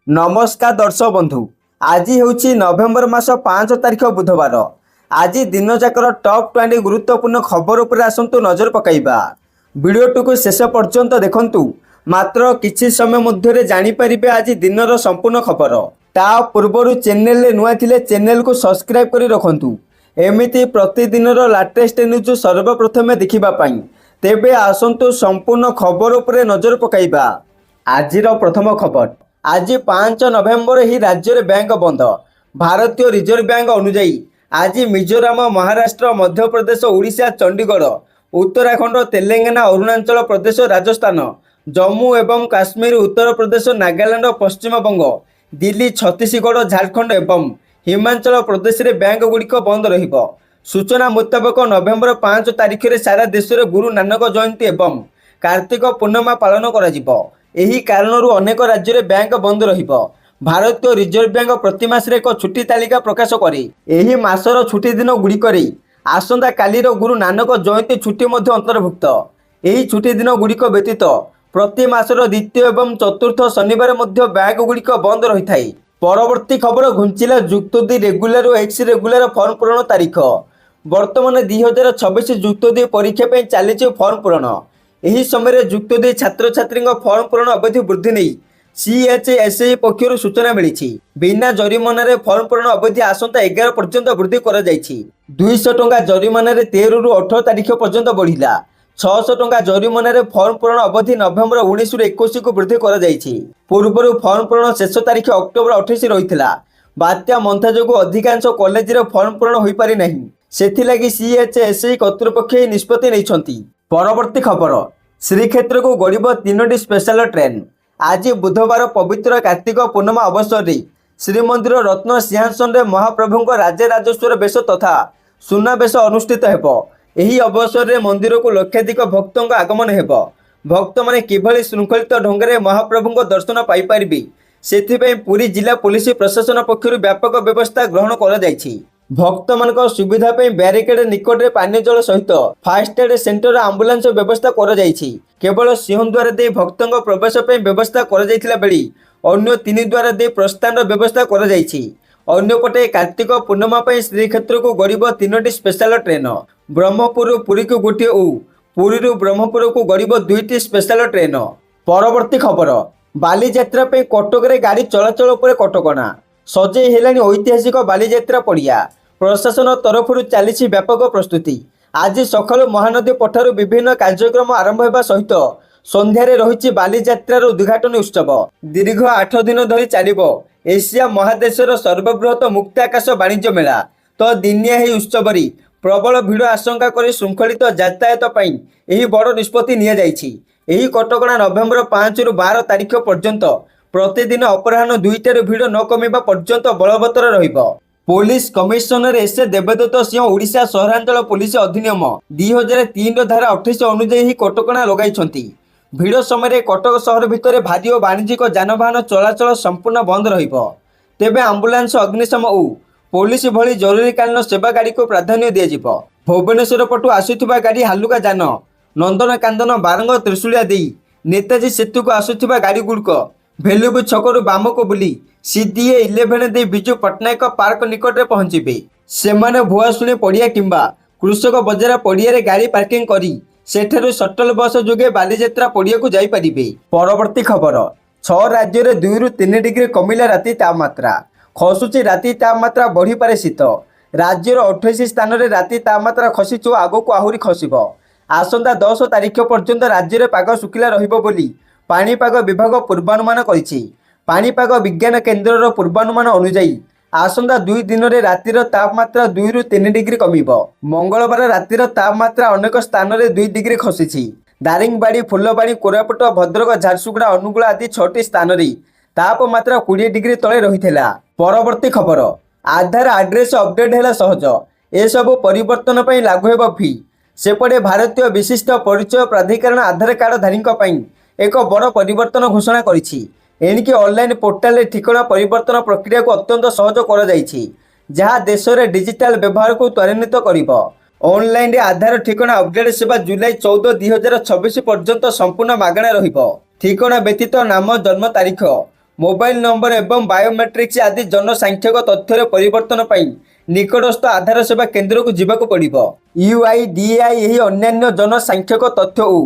नमस्कार दर्शक बंधु। आज हूँ नवेम्बर मास 5 तारिख बुधवार। आज दिन जाकर टॉप 20 गुरुत्वपूर्ण खबर उपर आसतु नजर पकाइबा। वीडियो को शेष पर्यंत देखंतु। मात्र किछि समय मध्य जानीपारे आज दिनर संपूर्ण खबर। ता पूर्वर चैनल नुआ थिले चैनल को सब्सक्राइब करी रखंतु। एमिति प्रतिदिन लाटेस्ट न्यूज सर्वप्रथमे देखिबा पाई। तेबे आसतु संपूर्ण खबर उपर नजर पकाइबा। आजिर प्रथम खबर। आज 5 नवेम्बर ही राज्य में बैंक बंद। भारतीय रिजर्व बैंक अनुजाई आज मिजोराम, महाराष्ट्र, मध्य प्रदेश, ओडिशा, चंडीगढ़, उत्तराखंड, तेलंगाना, अरुणाचल प्रदेश, राजस्थान, जम्मू एवं काश्मीर, उत्तर प्रदेश, नागालैंड, पश्चिम बंग, दिल्ली, छत्तीसगढ़, झारखंड एवं हिमाचल प्रदेश में बैंक गुड़िक बंद रहिबो। सूचना मुताबक नवेम्बर 5 तारिख में सारा देश में गुरु नानक जयंती एवं कार्तिक पूर्णिमा पालन करा। एही कारणरू अनेक राज्य में बैंक बंद रहिबो। भारतीय रिजर्व बैंक प्रति मासरे एक छुट्टी तालिका प्रकाश करे। एही मासर छुट्टी दिन गुड़िकरे आसंता कालीर गुरु नानक जयंती छुट्टी मध्य अंतर्भुक्त। एही छुट्टी दिन गुड़िक व्यतीत प्रति मासर द्वितीय एवं चतुर्थ शनिवार मध्य बैंक गुड़िक बंद रही थाए। परवर्ती खबर घुंचिला जुक्त 2 रेगुलर और एक्स रेगुलर फॉर्म पूरण तारीख। वर्तमान 2026 जुक्त 2 परीक्षा पे चली फॉर्म पूरण। एही समय जुक्त 2 छात्र छात्री फॉर्म पूरण अवधि वृद्धि नहीं सीएचएसई पक्षर सूचना मिली। बिना जरिमाना फॉर्म पूरण अवधि आसंता 11 पर्यंत वृद्धि करा 200 टंका जरिमाना 13 रु 18 तारिख पर्यंत बढ़िला। 600 टंका जरिमाना फॉर्म पूरण अवधि नवेम्बर 19 रु 21 को वृद्धि करा। पूर्व फॉर्म पूरण शेष तारिख अक्टोबर 28 रही। बात्या मंथा जो अधिकांश कॉलेज फॉर्म पूरण हो पारि नहीं। सेथिलागि सीएचएसई कर्तृपक्ष निष्पत्ति नहीं। परवर्ती खबर। श्रीक्षेत्र को गड़ब 3टी स्पेशल ट्रेन। आज बुधवार पवित्र कार्तिक पूर्णिमा अवसर में श्रीमंदिर रत्न सिंहासन में महाप्रभु राजे राजेश्वर बेश तथा सुना बेश अनुष्ठित हेबो। एही अवसर में मंदिर को लक्षाधिक भक्तों आगमन हेबो। भक्त माने किभली श्रृंखलित ढंग से महाप्रभु दर्शन पाई परिबे सेथिपई पुरी जिला पुलिस प्रशासन पक्षर व्यापक व्यवस्था ग्रहण करा जायछि। भक्त मान सुविधा ब्यारिकेड निकट में पानी जल सहित फास्ट एड सेंटर आंबुलांस व्यवस्था करा जायछि। केवल सिंहद्वार दे भक्तों प्रवेश व्यवस्था करा जायथिला बेली अन्य 3 द्वार दे प्रस्थान व्यवस्था करा जायछि। अन्यपटे कार्तिक पूर्णिमा पर श्रीक्षेत्र को गड़ब 3टी स्पेशल ट्रेन। ब्रह्मपुर पुरी को गोटे और पुरी ब्रह्मपुर को गड़ब 2टी स्पेशल ट्रेन। परवर्ती खबर। बालीजात्रा कटक रे गाड़ी चलाचल पर कटकणा। सजई हेलानी ऐतिहासिक बालीजात्रा पड़िया। प्रशासन तरफ चली व्यापक प्रस्तुति। आज सकाल महानदी पठार विभिन्न कार्यक्रम आरंभ होगा सहित संध्यार रही बालीजात्रार उद्घाटन उत्सव। दीर्घ 8 दिन धरी चलिबो एशिया महादेशर सर्वबृहत मुक्ताकाश वाणिज्य मेला। तो दिनिया ही उत्सव प्रबल भिड़ आशंका कर श्रृंखलित यातायात पई एही बड़ निष्पत्ति निया जायछि। एही कटकणा नवेम्बर 5 रु 12 तारिख पर्यंत प्रतिदिन अपराह्न 2टार भिड़ न कमिबा पर्यंत बलवत्तर रहिबो। Police commissioner S Devdutt Singh Odisha सहरांचल पुलिस अधिनियम 2003 धारा 28 अनुଯାୟୀ ही कटकणा लगाई। भिड़ समय कटक सहर भितर भारी और वाणिज्यिक जानवाहन चलाचल संपूर्ण बंद रहिबो। तेबे आंबुलांस, अग्निशम और पुलिस भली जरूरीकालीन सेवा गाड़ी को प्राधान्य दिया। भुवनेश्वर पटु आसुथिबा गाड़ी हालुका जान नंदनकांदन बारंग त्रिशूलिया दे नेताजी सेतु को आसुथिबा गाड़ी गुड़िक भेलुबु छकरू बाम को बुली सीडीए 11 दे विजु पट्टनायक पार्क निकट में पहुंचे। सेमाने भुआशुणी पड़िया किंबा कृषक बजार पड़िया गाड़ी पार्किंग करी सेठारु शटल बस जोगे बालीजात्रा पड़िया को जाई परिबे। परवर्ती खबर। 6 राज्य में 2 रु 3 डिग्री कमिला राति तापमात्रा। खसुची राति तापमात्रा बढ़ी पारे शीत। राज्यर 28 स्थान में राति तापमात्रा खसीचु आगो को आहुरी खसिबो। आसंता 10 तारिख पर्यंत राज्य में पाग सुखिला रहिबो बोली पाणीपाग विभाग पूर्वानुमान करिछि। पाणीपाग विज्ञान केन्द्रर पूर्वानुमान अनुଯାୟୀ आसंता 2 दिन में रातिर तापमात्रा 2 रु 3 डिग्री कमिबो। मंगलवार रातिर तापमात्रा अनेक स्थान में 2 डिग्री खसिछि। दारिंगबाड़ी, फुलबाणी, कोरापुट, भद्रक, झारसुगुड़ा, अनुगुला आदि 6टी स्थान में तापमात्रा 20 डिग्री तले रहिथिला। परवर्ती खबर। आधार आड्रेस अपडेट है सहज। ए सब परिवर्तन पर लागू हेबो फी। सेपटे भारतीय विशिष्ट परिचय प्राधिकरण आधार कार्ड धारी एक बड़ परिवर्तन घोषणा करिछि। एणिकी ऑनलाइन पोर्टाल ठिकाना परिवर्तन प्रक्रिया को अत्यंत सहज करा जायछि, जहाँ देश में डिजिटल व्यवहार को त्वरान्वित करिबो। ऑनलाइन आधार ठिकाना अपडेट सेवा जुलाई 14, 2026 पर्यंत संपूर्ण मागणा रहिबो। ठिकाना व्यतीत नाम, जन्म तारीख, ମୋବାଇଲ ନମ୍ବର ଏବଂ ବାୟୋମେଟ୍ରିକ୍ସ ଆଦି ଜନସାଂଖ୍ୟିକ ତଥ୍ୟରେ ପରିବର୍ତ୍ତନ ପାଇଁ ନିକଟସ୍ଥ ଆଧାର ସେବା କେନ୍ଦ୍ରକୁ ଯିବାକୁ ପଡ଼ିବ। UIDAI ଏହି ଅନ୍ୟାନ୍ୟ ଜନସାଂଖ୍ୟିକ ତଥ୍ୟ ଓ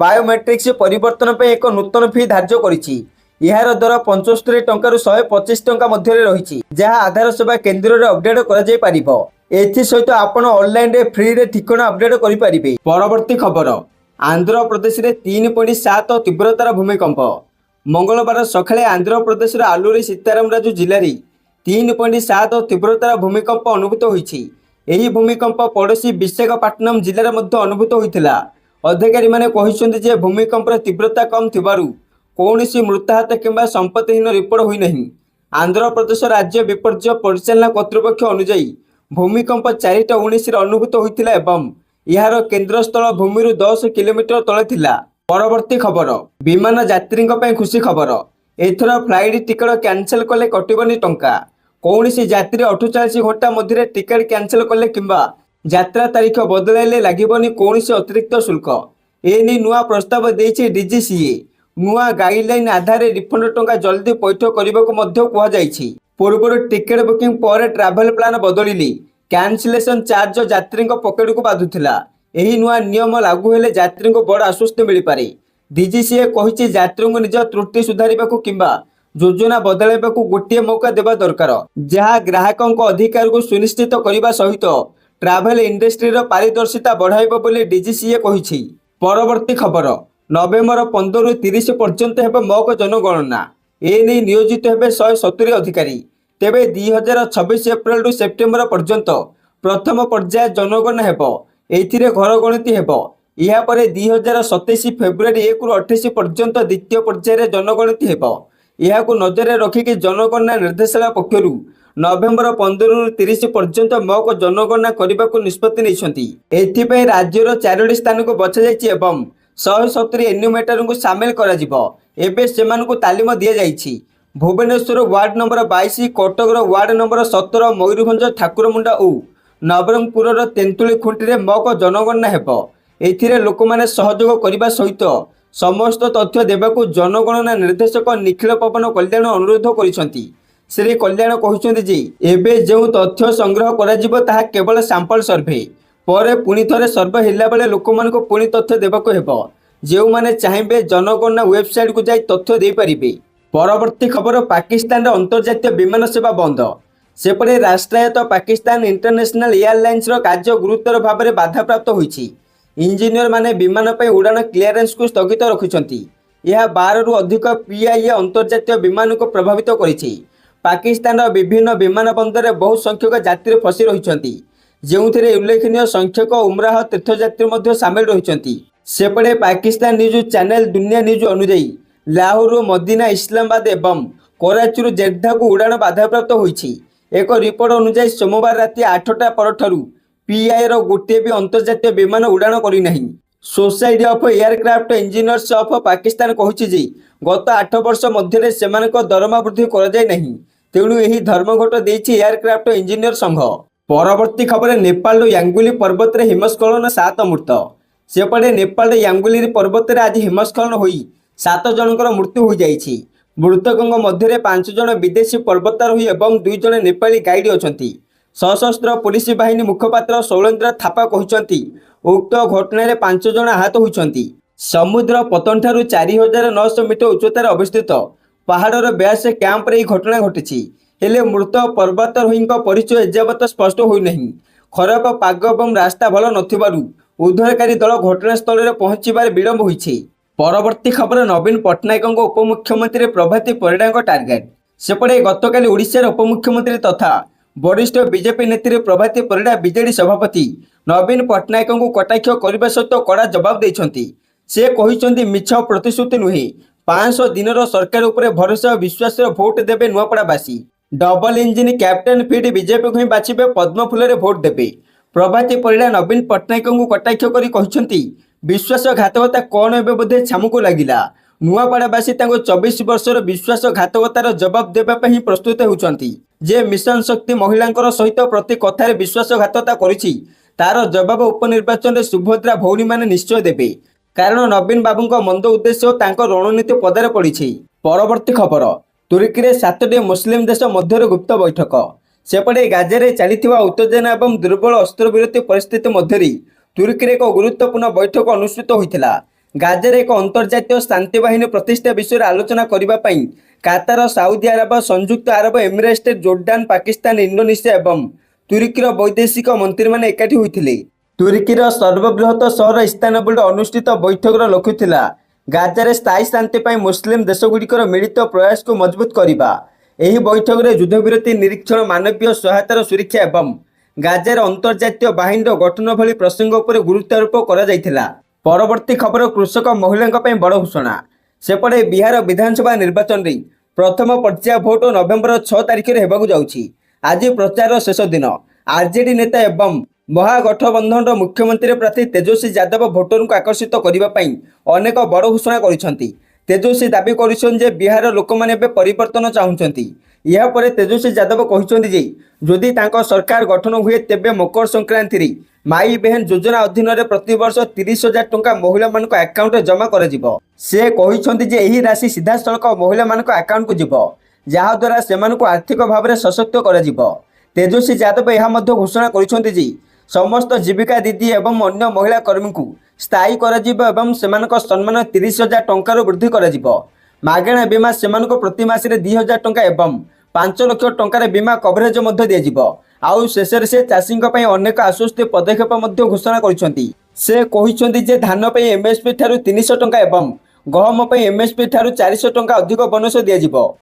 ବାୟୋମେଟ୍ରିକ୍ସ ପରିବର୍ତ୍ତନ ପାଇଁ ଏକ ନୂତନ ଫି ଧାର୍ଯ୍ୟ କରିଛି। ଏହାର ଦର 75 ଟଙ୍କାରୁ 125 ଟଙ୍କା ମଧ୍ୟରେ ରହିଛି, ଯାହା ଆଧାର ସେବା କେନ୍ଦ୍ରରେ ଅପଡେଟ୍ କରାଯାଇପାରିବ। ଏଥିସହିତ ଆପଣ ଅନଲାଇନରେ ଫ୍ରିରେ ଠିକଣା ଅପଡେଟ୍ କରିପାରିବେ। ପରବର୍ତ୍ତୀ ଖବର, ଆନ୍ଧ୍ରପ୍ରଦେଶରେ 3.7 ତୀବ୍ରତାର ଭୂମିକମ୍ପ। ମଙ୍ଗଳବାର ସକାଳେ ଆନ୍ଧ୍ରପ୍ରଦେଶର ଆଲୁରି ସୀତାରାମରାଜୁ ଜିଲ୍ଲାରେ 3.7 ତୀବ୍ରତାର ଭୂମିକମ୍ପ ଅନୁଭୂତ ହୋଇଛି। ଏହି ଭୂମିକମ୍ପ ପଡ଼ୋଶୀ ବିଶାଖାପାଟନମ ଜିଲ୍ଲାରେ ମଧ୍ୟ ଅନୁଭୂତ ହୋଇଥିଲା। ଅଧିକାରୀମାନେ କହିଛନ୍ତି ଯେ ଭୂମିକମ୍ପର ତୀବ୍ରତା କମ୍ ଥିବାରୁ କୌଣସି ମୃତାହତ କିମ୍ବା ସମ୍ପତ୍ତିହୀନ ରିପୋର୍ଟ ହୋଇନାହିଁ। ଆନ୍ଧ୍ରପ୍ରଦେଶ ରାଜ୍ୟ ବିପର୍ଯ୍ୟୟ ପରିଚାଳନା କର୍ତ୍ତୃପକ୍ଷ ଅନୁଯାୟୀ ଭୂମିକମ୍ପ 4:19ରେ ଅନୁଭୂତ ହୋଇଥିଲା ଏବଂ ଏହାର କେନ୍ଦ୍ରସ୍ଥଳ ଭୂମିରୁ 10 କିଲୋମିଟର ତଳେ ଥିଲା। ପରବର୍ତ୍ତୀ ଖବର, ବିମାନ ଯାତ୍ରୀଙ୍କ ପାଇଁ ଖୁସି ଖବର। ଏଥର ଫ୍ଲାଇଟ୍ ଟିକଟ କ୍ୟାନସେଲ କଲେ କଟିବନି ଟଙ୍କା। କୌଣସି ଯାତ୍ରୀ 48 ଘଣ୍ଟା ମଧ୍ୟରେ ଟିକେଟ କ୍ୟାନସେଲ କଲେ କିମ୍ବା ଯାତ୍ରା ତାରିଖ ବଦଳାଇଲେ ଲାଗିବନି କୌଣସି ଅତିରିକ୍ତ ଶୁଳ୍କ। ଏନେଇ ନୂଆ ପ୍ରସ୍ତାବ ଦେଇଛି DGCA। ନୂଆ ଗାଇଡଲାଇନ ଆଧାରରେ ରିଫଣ୍ଡ ଟଙ୍କା ଜଲ୍ଦି ପୈଠ କରିବାକୁ ମଧ୍ୟ କୁହାଯାଇଛି। ପୂର୍ବରୁ ଟିକେଟ ବୁକିଂ ପରେ ଟ୍ରାଭେଲ ପ୍ଲାନ ବଦଳିଲେ କ୍ୟାନସେଲେସନ ଚାର୍ଜ ଯାତ୍ରୀଙ୍କ ପକେଟକୁ ବାଧୁଥିଲା। ଏହି ନୂଆ ନିୟମ ଲାଗୁ ହେଲେ ଯାତ୍ରୀଙ୍କୁ ବଡ଼ ଆଶ୍ୱସ୍ତି ମିଳିପାରେ। DGCA କହିଛି ଯାତ୍ରୀଙ୍କୁ ନିଜ ତ୍ରୁଟି ସୁଧାରିବାକୁ କିମ୍ବା ଯୋଜନା ବଦଳାଇବାକୁ ଗୋଟିଏ ମୌକା ଦେବା ଦରକାର, ଯାହା ଗ୍ରାହକଙ୍କ ଅଧିକାରକୁ ସୁନିଶ୍ଚିତ କରିବା ସହିତ ଟ୍ରାଭେଲ ଇଣ୍ଡଷ୍ଟ୍ରିର ପାରିଦର୍ଶିତା ବଢ଼ାଇବ ବୋଲି DGCA କହିଛି। ପରବର୍ତ୍ତୀ ଖବର, ନଭେମ୍ବର 15ରୁ 30 ପର୍ଯ୍ୟନ୍ତ ହେବ ମକ ଜନଗଣନା। ଏନେଇ ନିୟୋଜିତ ହେବେ 170 ଅଧିକାରୀ। ତେବେ 2026 ଏପ୍ରିଲରୁ ସେପ୍ଟେମ୍ବର ପର୍ଯ୍ୟନ୍ତ ପ୍ରଥମ ପର୍ଯ୍ୟାୟ ଜନଗଣନା ହେବ। ଏଥିରେ ଘର ଗଣତି ହେବ। ଏହାପରେ 2027 ଫେବୃଆରୀ 1ରୁ 28 ପର୍ଯ୍ୟନ୍ତ ଦ୍ୱିତୀୟ ପର୍ଯ୍ୟାୟରେ ଜନଗଣତି ହେବ। ଏହାକୁ ନଜରରେ ରଖିକି ଜନଗଣନା ନିର୍ଦ୍ଦେଶାଳୟ ପକ୍ଷରୁ ନଭେମ୍ବର 15ରୁ 30 ପର୍ଯ୍ୟନ୍ତ ମକ ଜନଗଣନା କରିବାକୁ ନିଷ୍ପତ୍ତି ନେଇଛନ୍ତି। ଏଥିପାଇଁ ରାଜ୍ୟର 4ଟି ସ୍ଥାନକୁ ବଛାଯାଇଛି ଏବଂ 170 ଏନ୍ୟୁମେଟରଙ୍କୁ ସାମିଲ କରାଯିବ। ଏବେ ସେମାନଙ୍କୁ ତାଲିମ ଦିଆଯାଇଛି। ଭୁବନେଶ୍ୱର ୱାର୍ଡ ନମ୍ବର 22, କଟକର ୱାର୍ଡ ନମ୍ବର 17, ମୟୂରଭଞ୍ଜ ଠାକୁରମୁଣ୍ଡା ଓ ନବରଙ୍ଗପୁରର ତେନ୍ତୁଳି ଖୁଣ୍ଟିରେ ମକ ଜନଗଣନା ହେବ। ଏଥିରେ ଲୋକମାନେ ସହଯୋଗ କରିବା ସହିତ ସମସ୍ତ ତଥ୍ୟ ଦେବାକୁ ଜନଗଣନା ନିର୍ଦ୍ଦେଶକ ନିଖିଳ ପବନ କଲ୍ୟାଣ ଅନୁରୋଧ କରିଛନ୍ତି। ଶ୍ରୀ କଲ୍ୟାଣ କହିଛନ୍ତି ଯେ ଏବେ ଯେଉଁ ତଥ୍ୟ ସଂଗ୍ରହ କରାଯିବ ତାହା କେବଳ ସାମ୍ପଲ ସର୍ଭେ। ପରେ ପୁଣି ଥରେ ସର୍ଭେ ହେଲା ବେଳେ ଲୋକମାନଙ୍କୁ ପୁଣି ତଥ୍ୟ ଦେବାକୁ ହେବ। ଯେଉଁମାନେ ଚାହିଁବେ ଜନଗଣନା ୱେବସାଇଟକୁ ଯାଇ ତଥ୍ୟ ଦେଇପାରିବେ। ପରବର୍ତ୍ତୀ ଖବର, ପାକିସ୍ତାନରେ ଅନ୍ତର୍ଜାତୀୟ ବିମାନ ସେବା ବନ୍ଦ। ସେପଟେ ରାଷ୍ଟ୍ରାୟତ୍ତ ପାକିସ୍ତାନ ଇଣ୍ଟରନ୍ୟାସନାଲ ଏୟାରଲାଇନ୍ସର କାର୍ଯ୍ୟ ଗୁରୁତର ଭାବରେ ବାଧାପ୍ରାପ୍ତ ହୋଇଛି। ଇଞ୍ଜିନିୟରମାନେ ବିମାନ ପାଇଁ ଉଡ଼ାଣ କ୍ଲିୟରେନ୍ସକୁ ସ୍ଥଗିତ ରଖିଛନ୍ତି। ଏହା 12ରୁ ଅଧିକ PIA ଅନ୍ତର୍ଜାତୀୟ ବିମାନକୁ ପ୍ରଭାବିତ କରିଛି। ପାକିସ୍ତାନର ବିଭିନ୍ନ ବିମାନ ବନ୍ଦରରେ ବହୁ ସଂଖ୍ୟକ ଯାତ୍ରୀ ଫସି ରହିଛନ୍ତି, ଯେଉଁଥିରେ ଉଲ୍ଲେଖନୀୟ ସଂଖ୍ୟକ ଉମ୍ରାହ ତୀର୍ଥଯାତ୍ରୀ ମଧ୍ୟ ସାମିଲ ରହିଛନ୍ତି। ସେପଟେ ପାକିସ୍ତାନ ନ୍ୟୁଜ୍ ଚ୍ୟାନେଲ ଦୁନିଆ ନ୍ୟୁଜ୍ ଅନୁଯାୟୀ ଲାହୋରରୁ ମଦିନା, ଇସଲାମାବାଦ ଏବଂ କରାଚିରୁ ଜେଦ୍ଦାକୁ ଉଡ଼ାଣ ବାଧାପ୍ରାପ୍ତ ହୋଇଛି। ଏକ ରିପୋର୍ଟ ଅନୁଯାୟୀ ସୋମବାର ରାତି 8ଟା ପରଠାରୁ PIAର ଗୋଟିଏ ବି ଅନ୍ତର୍ଜାତୀୟ ବିମାନ ଉଡ଼ାଣ କରିନାହିଁ। Society of aircraft engineers of Pakistan କହିଛି ଯେ ଗତ 8 ବର୍ଷ ମଧ୍ୟରେ ସେମାନଙ୍କ ଦରମା ବୃଦ୍ଧି କରାଯାଇ ନାହିଁ। ତେଣୁ ଏହି ଧର୍ମଘଟ ଦେଇଛି ଏୟାରକ୍ରାଫ୍ଟ ଇଞ୍ଜିନିୟର ସଂଘ। ପରବର୍ତ୍ତୀ ଖବର, ନେପାଳର ୟାଙ୍ଗୁଲି ପର୍ବତରେ ହିମସ୍ଖଳନ, 7 ମୃତ। ସେପଟେ ନେପାଳର ୟାଙ୍ଗୁଲି ପର୍ବତରେ ଆଜି ହିମସ୍ଖଳନ ହୋଇ 7 ଜଣଙ୍କର ମୃତ୍ୟୁ ହୋଇଯାଇଛି। ମୃତକଙ୍କ ମଧ୍ୟରେ 5 ଜଣ ବିଦେଶୀ ପର୍ବତାରୋହୀ ଏବଂ 2 ଜଣ ନେପାଳୀ ଗାଇଡ୍ ଅଛନ୍ତି। ସଶସ୍ତ୍ର ପୋଲିସ ବାହିନୀ ମୁଖପାତ୍ର ଶୈଳେନ୍ଦ୍ର ଥାପା କହିଛନ୍ତି ଉକ୍ତ ଘଟଣାରେ 5 ଜଣ ଆହତ ହୋଇଛନ୍ତି। ସମୁଦ୍ର ପତନଠାରୁ 4900 ମିଟର ଉଚ୍ଚତାରେ ଅବସ୍ଥିତ ପାହାଡ଼ର ବେସ୍ କ୍ୟାମ୍ପରେ ଏହି ଘଟଣା ଘଟିଛି। ହେଲେ ମୃତ ପର୍ବତାରୋହୀଙ୍କ ପରିଚୟ ଏଯାବତ ସ୍ପଷ୍ଟ ହୋଇନାହିଁ। ଖରାପ ପାଗ ଏବଂ ରାସ୍ତା ଭଲ ନଥିବାରୁ ଉଦ୍ଧାରକାରୀ ଦଳ ଘଟଣାସ୍ଥଳରେ ପହଞ୍ଚିବାରେ ବିଳମ୍ବ ହୋଇଛି। ପରବର୍ତ୍ତୀ ଖବର, ନବୀନ ପଟ୍ଟନାୟକଙ୍କ ଉପମୁଖ୍ୟମନ୍ତ୍ରୀ ପ୍ରଭାତୀ ପରିଡ଼ାଙ୍କ ଟାର୍ଗେଟ। ସେପଟେ ଗତକାଲି ଓଡ଼ିଶାର ଉପମୁଖ୍ୟମନ୍ତ୍ରୀ ତଥା ବରିଷ୍ଠ ବିଜେପି ନେତ୍ରୀ ପ୍ରଭାତୀ ପରିଡ଼ା ବିଜେଡି ସଭାପତି ନବୀନ ପଟ୍ଟନାୟକଙ୍କୁ କଟାକ୍ଷ କରିବା ସହିତ କଡ଼ା ଜବାବ ଦେଇଛନ୍ତି। ସେ କହିଛନ୍ତି ମିଛ ପ୍ରତିଶ୍ରୁତି ନୁହେଁ, 500 ଦିନର ସରକାର ଉପରେ ଭରସା ଓ ବିଶ୍ୱାସର ଭୋଟ ଦେବେ ନୂଆପଡ଼ାବାସୀ। ଡବଲ ଇଞ୍ଜିନ କ୍ୟାପ୍ଟେନ ଫିଟ୍ ବିଜେପିକୁ ହିଁ ବାଛିବେ, ପଦ୍ମଫୁଲରେ ଭୋଟ ଦେବେ। ପ୍ରଭାତୀ ପରିଡ଼ା ନବୀନ ପଟ୍ଟନାୟକଙ୍କୁ କଟାକ୍ଷ କରି କହିଛନ୍ତି ବିଶ୍ୱାସଘାତକତା କ'ଣ ଏବେ ବୋଧେ ଛାମୁକୁ ଲାଗିଲା। ନୂଆପଡ଼ାବାସୀ ତାଙ୍କୁ 24 ବର୍ଷର ବିଶ୍ୱାସଘାତକତାର ଜବାବ ଦେବା ପାଇଁ ହିଁ ପ୍ରସ୍ତୁତ ହେଉଛନ୍ତି। ଯେ ମିଶନ ଶକ୍ତି ମହିଳାଙ୍କର ସହିତ ପ୍ରତି କଥାରେ ବିଶ୍ୱାସଘାତକତା କରିଛି, ତାର ଜବାବ ଉପନିର୍ବାଚନରେ ସୁଭଦ୍ରା ଭଉଣୀମାନେ ନିଶ୍ଚୟ ଦେବେ। କାରଣ ନବୀନ ବାବୁଙ୍କ ମନ୍ଦ ଉଦ୍ଦେଶ୍ୟ ଓ ତାଙ୍କ ରଣନୀତି ପଦାରେ ପଡ଼ିଛି। ପରବର୍ତ୍ତୀ ଖବର, ତୁର୍କୀରେ 7ଟି ମୁସଲିମ ଦେଶ ମଧ୍ୟରେ ଗୁପ୍ତ ବୈଠକ। ସେପଟେ ଗାଜାରେ ଚାଲିଥିବା ଉତ୍ତେଜନା ଏବଂ ଦୁର୍ବଳ ଅସ୍ତ୍ରବିରତି ପରିସ୍ଥିତି ମଧ୍ୟରେ ତୁର୍କୀରେ ଏକ ଗୁରୁତ୍ୱପୂର୍ଣ୍ଣ ବୈଠକ ଅନୁଷ୍ଠିତ ହୋଇଥିଲା। ଗାଜାରେ ଏକ ଅନ୍ତର୍ଜାତୀୟ ଶାନ୍ତି ବାହିନୀ ପ୍ରତିଷ୍ଠା ବିଷୟରେ ଆଲୋଚନା କରିବା ପାଇଁ କାତାର, ସାଉଦି ଆରବ, ସଂଯୁକ୍ତ ଆରବ ଏମିରେଟ୍ସ, ଜୋର୍ଡାନ, ପାକିସ୍ତାନ, ଇଣ୍ଡୋନେସିଆ ଏବଂ ତୁର୍କୀର ବୈଦେଶିକ ମନ୍ତ୍ରୀମାନେ ଏକାଠି ହୋଇଥିଲେ। ତୁର୍କୀର ସର୍ବବୃହତ ସହର ଇସ୍ତାନବୁଲରେ ଅନୁଷ୍ଠିତ ବୈଠକର ଲକ୍ଷ୍ୟ ଥିଲା ଗାଜାରେ ସ୍ଥାୟୀ ଶାନ୍ତି ପାଇଁ ମୁସଲିମ ଦେଶଗୁଡ଼ିକର ମିଳିତ ପ୍ରୟାସକୁ ମଜବୁତ କରିବା। ଏହି ବୈଠକରେ ଯୁଦ୍ଧବିରତି, ନିରୀକ୍ଷଣ, ମାନବୀୟ ସହାୟତାର ସୁରକ୍ଷା ଏବଂ ଗାଜାରେ ଅନ୍ତର୍ଜାତୀୟ ବାହିନୀର ଗଠନ ଭଳି ପ୍ରସଙ୍ଗ ଉପରେ ଗୁରୁତ୍ୱାରୋପ କରାଯାଇଥିଲା। ପରବର୍ତ୍ତୀ ଖବର କୃଷକ ମହିଳାଙ୍କ ପାଇଁ ବଡ଼ ଘୋଷଣା। ସେପଟେ ବିହାର ବିଧାନସଭା ନିର୍ବାଚନରେ ପ୍ରଥମ ପର୍ଯ୍ୟାୟ ଭୋଟ ନଭେମ୍ବର 6 ତାରିଖରେ ହେବାକୁ ଯାଉଛି। ଆଜି ପ୍ରଚାରର ଶେଷ ଦିନ। ଆର୍ଜେଡି ନେତା ଏବଂ ମହାଗଠବନ୍ଧନର ମୁଖ୍ୟମନ୍ତ୍ରୀ ପ୍ରାର୍ଥୀ ତେଜସ୍ୱୀ ଯାଦବ ଭୋଟରଙ୍କୁ ଆକର୍ଷିତ କରିବା ପାଇଁ ଅନେକ ବଡ଼ ଘୋଷଣା କରିଛନ୍ତି। ତେଜସ୍ୱୀ ଦାବି କରିଛନ୍ତି ଯେ ବିହାରର ଲୋକମାନେ ଏବେ ପରିବର୍ତ୍ତନ ଚାହୁଁଛନ୍ତି। ଏହାପରେ ତେଜସ୍ୱୀ ଯାଦବ କହିଛନ୍ତି ଯେ ଯଦି ତାଙ୍କ ସରକାର ଗଠନ ହୁଏ ତେବେ ମକର ସଂକ୍ରାନ୍ତିରେ ମାଇ ବେହେନ ଯୋଜନା ଅଧୀନରେ ପ୍ରତିବର୍ଷ 30,000 ଟଙ୍କା ମହିଳାମାନଙ୍କ ଆକାଉଣ୍ଟରେ ଜମା କରାଯିବ। ସେ କହିଛନ୍ତି ଯେ ଏହି ରାଶି ସିଧାସଳଖ ମହିଳାମାନଙ୍କ ଆକାଉଣ୍ଟକୁ ଯିବ, ଯାହାଦ୍ୱାରା ସେମାନଙ୍କୁ ଆର୍ଥିକ ଭାବରେ ସଶକ୍ତ କରାଯିବ। ତେଜସ୍ୱୀ ଯାଦବ ଏହା ମଧ୍ୟ ଘୋଷଣା କରିଛନ୍ତି ଯେ ସମସ୍ତ ଜୀବିକା ଦିଦି ଏବଂ ଅନ୍ୟ ମହିଳା କର୍ମୀଙ୍କୁ ସ୍ଥାୟୀ କରାଯିବ ଏବଂ ସେମାନଙ୍କ ସମ୍ମାନ 30,000 ଟଙ୍କାରୁ ବୃଦ୍ଧି କରାଯିବ। ମାଗଣା ବୀମା ସେମାନଙ୍କୁ ପ୍ରତି ମାସରେ 2,000 ଟଙ୍କା ଏବଂ 5 ଲକ୍ଷ ଟଙ୍କାର ବୀମା କଭରେଜ ମଧ୍ୟ ଦିଆଯିବ। ଆଉ ଶେଷରେ ସେ ଚାଷୀଙ୍କ ପାଇଁ ଅନେକ ଆଶ୍ୱସ୍ତି ପଦକ୍ଷେପ ମଧ୍ୟ ଘୋଷଣା କରିଛନ୍ତି। ସେ କହିଛନ୍ତି ଯେ ଧାନ ପାଇଁ ଏମ୍ଏସ୍ପି ଠାରୁ 300 ଟଙ୍କା ଏବଂ ଗହମ ପାଇଁ ଏମ୍ଏସ୍ପି ଠାରୁ 400 ଟଙ୍କା ଅଧିକ ବୋନସ ଦିଆଯିବ।